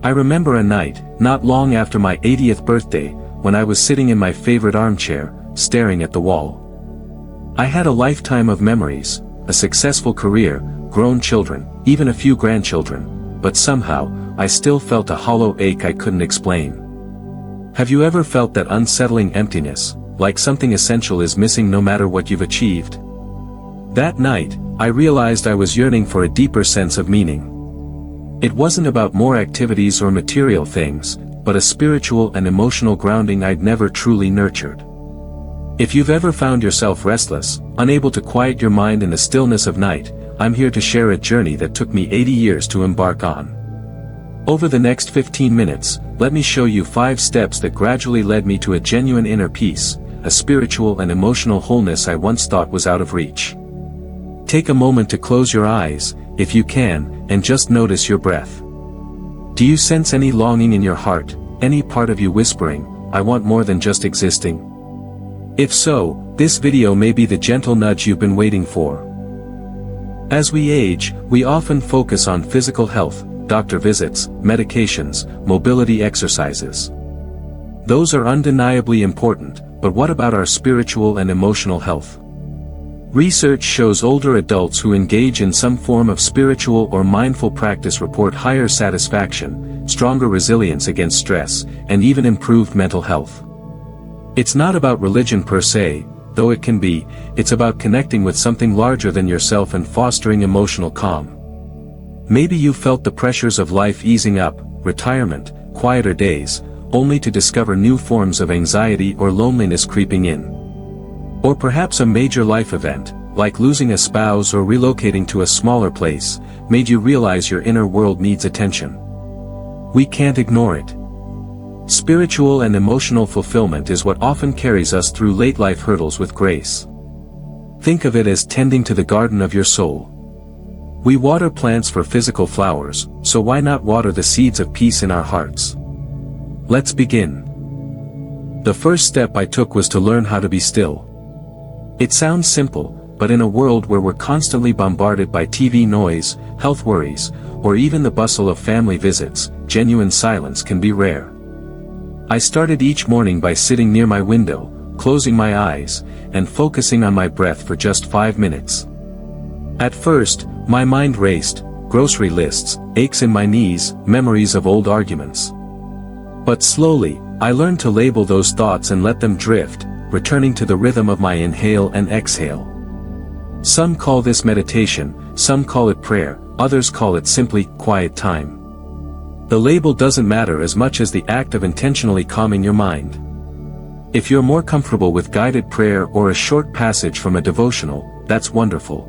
I remember a night, not long after my 80th birthday, when I was sitting in my favorite armchair, staring at the wall. I had a lifetime of memories, a successful career, grown children, even a few grandchildren, but somehow, I still felt a hollow ache I couldn't explain. Have you ever felt that unsettling emptiness, like something essential is missing no matter what you've achieved? That night, I realized I was yearning for a deeper sense of meaning. It wasn't about more activities or material things, but a spiritual and emotional grounding I'd never truly nurtured. If you've ever found yourself restless, unable to quiet your mind in the stillness of night, I'm here to share a journey that took me 80 years to embark on. Over the next 15 minutes, let me show you 5 steps that gradually led me to a genuine inner peace, a spiritual and emotional wholeness I once thought was out of reach. Take a moment to close your eyes, if you can, and just notice your breath. Do you sense any longing in your heart, any part of you whispering, "I want more than just existing"? If so, this video may be the gentle nudge you've been waiting for. As we age, we often focus on physical health, doctor visits, medications, mobility exercises. Those are undeniably important, but what about our spiritual and emotional health? Research shows older adults who engage in some form of spiritual or mindful practice report higher satisfaction, stronger resilience against stress, and even improved mental health. It's not about religion per se, though it can be, it's about connecting with something larger than yourself and fostering emotional calm. Maybe you felt the pressures of life easing up, retirement, quieter days, only to discover new forms of anxiety or loneliness creeping in. Or perhaps a major life event, like losing a spouse or relocating to a smaller place, made you realize your inner world needs attention. We can't ignore it. Spiritual and emotional fulfillment is what often carries us through late life hurdles with grace. Think of it as tending to the garden of your soul. We water plants for physical flowers, so why not water the seeds of peace in our hearts? Let's begin. The first step I took was to learn how to be still. It sounds simple, but in a world where we're constantly bombarded by TV noise, health worries, or even the bustle of family visits, genuine silence can be rare. I started each morning by sitting near my window, closing my eyes, and focusing on my breath for just 5 minutes. At first, my mind raced, grocery lists, aches in my knees, memories of old arguments. But slowly, I learned to label those thoughts and let them drift, returning to the rhythm of my inhale and exhale. Some call this meditation, some call it prayer, others call it simply quiet time. The label doesn't matter as much as the act of intentionally calming your mind. If you're more comfortable with guided prayer or a short passage from a devotional, that's wonderful.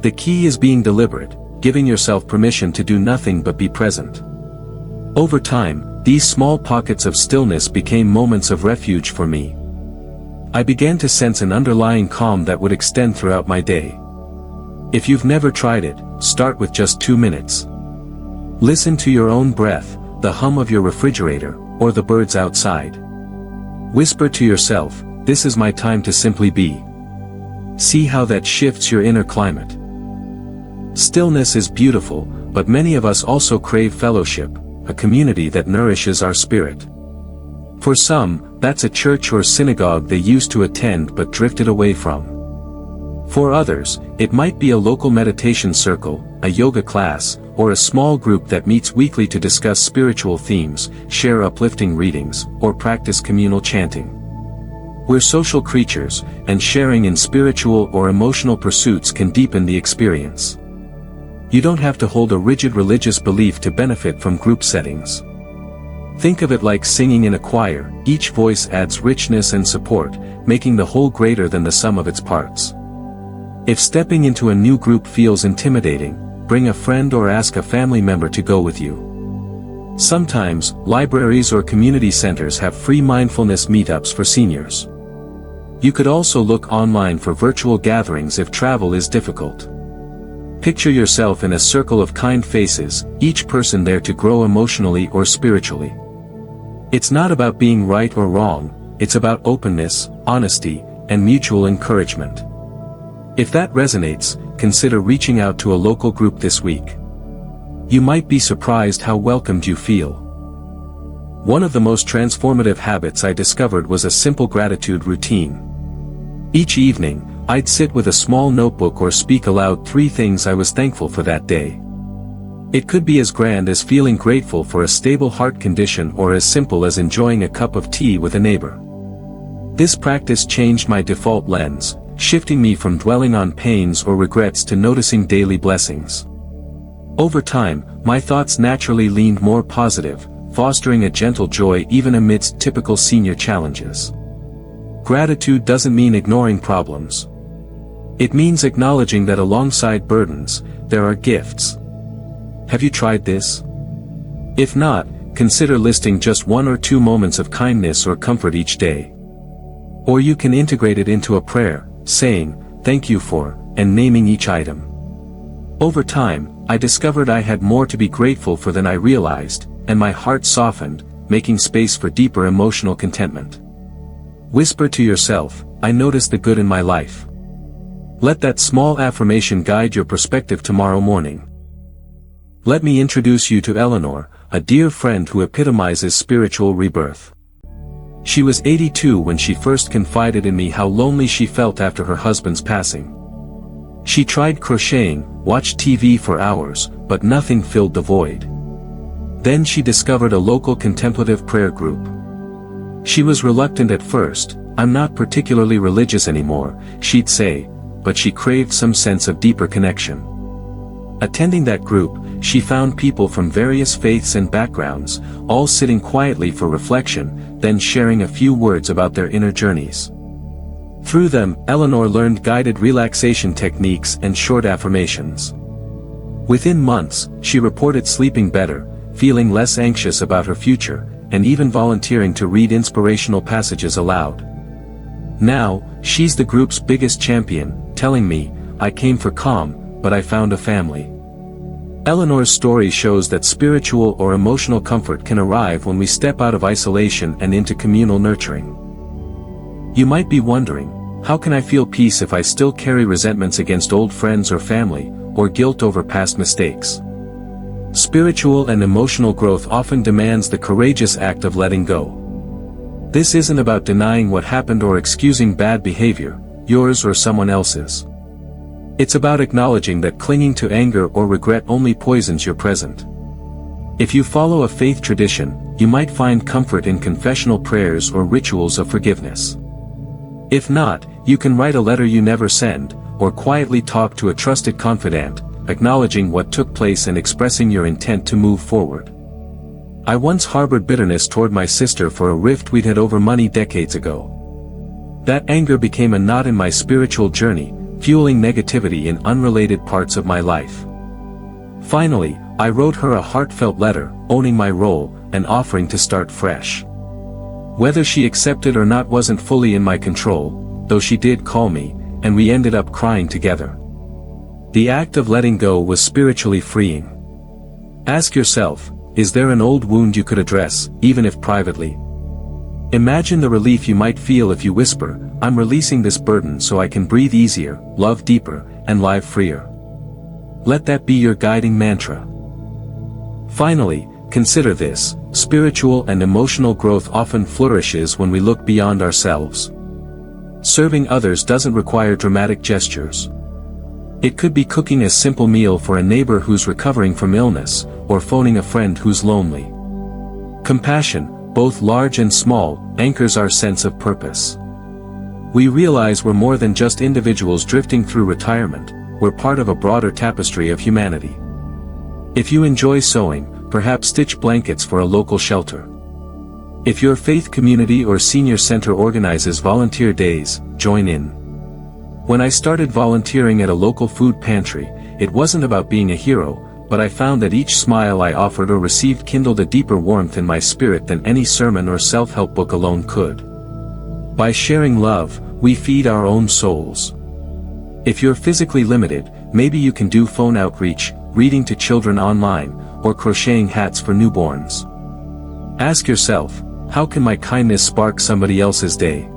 The key is being deliberate, giving yourself permission to do nothing but be present. Over time, these small pockets of stillness became moments of refuge for me. I began to sense an underlying calm that would extend throughout my day. If you've never tried it, start with just 2 minutes. Listen to your own breath, the hum of your refrigerator, or the birds outside. Whisper to yourself, "This is my time to simply be." See how that shifts your inner climate. Stillness is beautiful, but many of us also crave fellowship, a community that nourishes our spirit. For some, that's a church or synagogue they used to attend but drifted away from. For others, it might be a local meditation circle, a yoga class, or a small group that meets weekly to discuss spiritual themes, share uplifting readings, or practice communal chanting. We're social creatures, and sharing in spiritual or emotional pursuits can deepen the experience. You don't have to hold a rigid religious belief to benefit from group settings. Think of it like singing in a choir, each voice adds richness and support, making the whole greater than the sum of its parts. If stepping into a new group feels intimidating, bring a friend or ask a family member to go with you. Sometimes, libraries or community centers have free mindfulness meetups for seniors. You could also look online for virtual gatherings if travel is difficult. Picture yourself in a circle of kind faces, each person there to grow emotionally or spiritually. It's not about being right or wrong, it's about openness, honesty, and mutual encouragement. If that resonates, consider reaching out to a local group this week. You might be surprised how welcomed you feel. One of the most transformative habits I discovered was a simple gratitude routine. Each evening, I'd sit with a small notebook or speak aloud 3 things I was thankful for that day. It could be as grand as feeling grateful for a stable heart condition or as simple as enjoying a cup of tea with a neighbor. This practice changed my default lens, shifting me from dwelling on pains or regrets to noticing daily blessings. Over time, my thoughts naturally leaned more positive, fostering a gentle joy even amidst typical senior challenges. Gratitude doesn't mean ignoring problems. It means acknowledging that alongside burdens, there are gifts. Have you tried this? If not, consider listing just 1 or 2 moments of kindness or comfort each day. Or you can integrate it into a prayer, saying, "Thank you for," and naming each item. Over time, I discovered I had more to be grateful for than I realized, and my heart softened, making space for deeper emotional contentment. Whisper to yourself, "I notice the good in my life." Let that small affirmation guide your perspective tomorrow morning. Let me introduce you to Eleanor, a dear friend who epitomizes spiritual rebirth. She was 82 when she first confided in me how lonely she felt after her husband's passing. She tried crocheting, watched TV for hours, but nothing filled the void. Then she discovered a local contemplative prayer group. She was reluctant at first. "I'm not particularly religious anymore," she'd say, but she craved some sense of deeper connection. Attending that group, she found people from various faiths and backgrounds, all sitting quietly for reflection, then sharing a few words about their inner journeys. Through them, Eleanor learned guided relaxation techniques and short affirmations. Within months, she reported sleeping better, feeling less anxious about her future, and even volunteering to read inspirational passages aloud. Now, she's the group's biggest champion, telling me, "I came for calm, but I found a family." Eleanor's story shows that spiritual or emotional comfort can arrive when we step out of isolation and into communal nurturing. You might be wondering, how can I feel peace if I still carry resentments against old friends or family, or guilt over past mistakes? Spiritual and emotional growth often demands the courageous act of letting go. This isn't about denying what happened or excusing bad behavior, yours or someone else's. It's about acknowledging that clinging to anger or regret only poisons your present. If you follow a faith tradition, you might find comfort in confessional prayers or rituals of forgiveness. If not, you can write a letter you never send, or quietly talk to a trusted confidant, acknowledging what took place and expressing your intent to move forward. I once harbored bitterness toward my sister for a rift we'd had over money decades ago. That anger became a knot in my spiritual journey, fueling negativity in unrelated parts of my life. Finally, I wrote her a heartfelt letter, owning my role, and offering to start fresh. Whether she accepted or not wasn't fully in my control, though she did call me, and we ended up crying together. The act of letting go was spiritually freeing. Ask yourself, is there an old wound you could address, even if privately? Imagine the relief you might feel if you whisper, "I'm releasing this burden so I can breathe easier, love deeper, and live freer." Let that be your guiding mantra. Finally, consider this: spiritual and emotional growth often flourishes when we look beyond ourselves. Serving others doesn't require dramatic gestures. It could be cooking a simple meal for a neighbor who's recovering from illness, or phoning a friend who's lonely. Compassion, both large and small, anchors our sense of purpose. We realize we're more than just individuals drifting through retirement, we're part of a broader tapestry of humanity. If you enjoy sewing, perhaps stitch blankets for a local shelter. If your faith community or senior center organizes volunteer days, join in. When I started volunteering at a local food pantry, it wasn't about being a hero, but I found that each smile I offered or received kindled a deeper warmth in my spirit than any sermon or self-help book alone could. By sharing love, we feed our own souls. If you're physically limited, maybe you can do phone outreach, reading to children online, or crocheting hats for newborns. Ask yourself, how can my kindness spark somebody else's day?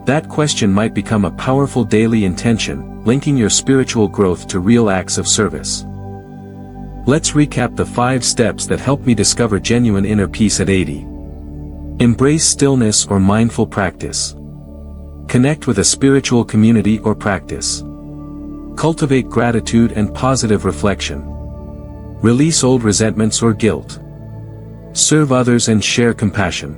That question might become a powerful daily intention, linking your spiritual growth to real acts of service. Let's recap the 5 steps that helped me discover genuine inner peace at 80. Embrace stillness or mindful practice. Connect with a spiritual community or practice. Cultivate gratitude and positive reflection. Release old resentments or guilt. Serve others and share compassion.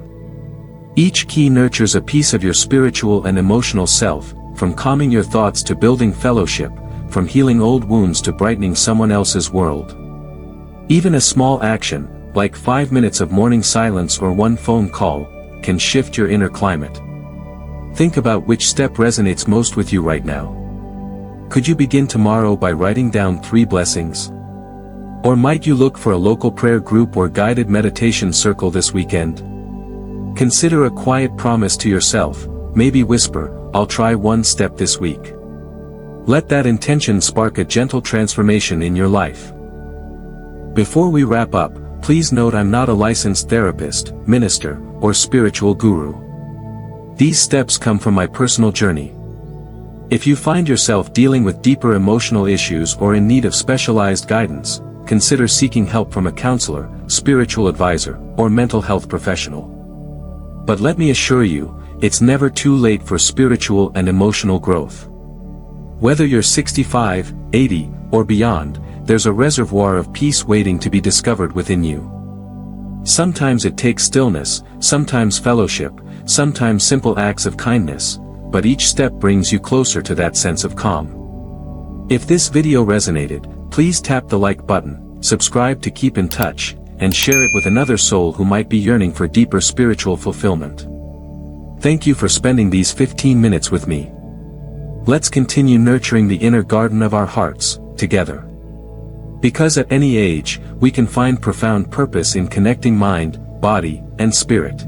Each key nurtures a piece of your spiritual and emotional self, from calming your thoughts to building fellowship, from healing old wounds to brightening someone else's world. Even a small action, like 5 minutes of morning silence or 1 phone call, can shift your inner climate. Think about which step resonates most with you right now. Could you begin tomorrow by writing down 3 blessings? Or might you look for a local prayer group or guided meditation circle this weekend? Consider a quiet promise to yourself, maybe whisper, "I'll try 1 step this week." Let that intention spark a gentle transformation in your life. Before we wrap up, please note I'm not a licensed therapist, minister, or spiritual guru. These steps come from my personal journey. If you find yourself dealing with deeper emotional issues or in need of specialized guidance, consider seeking help from a counselor, spiritual advisor, or mental health professional. But let me assure you, it's never too late for spiritual and emotional growth. Whether you're 65, 80, or beyond, there's a reservoir of peace waiting to be discovered within you. Sometimes it takes stillness, sometimes fellowship, sometimes simple acts of kindness, but each step brings you closer to that sense of calm. If this video resonated, please tap the like button, subscribe to keep in touch, and share it with another soul who might be yearning for deeper spiritual fulfillment. Thank you for spending these 15 minutes with me. Let's continue nurturing the inner garden of our hearts, together. Because at any age, we can find profound purpose in connecting mind, body, and spirit.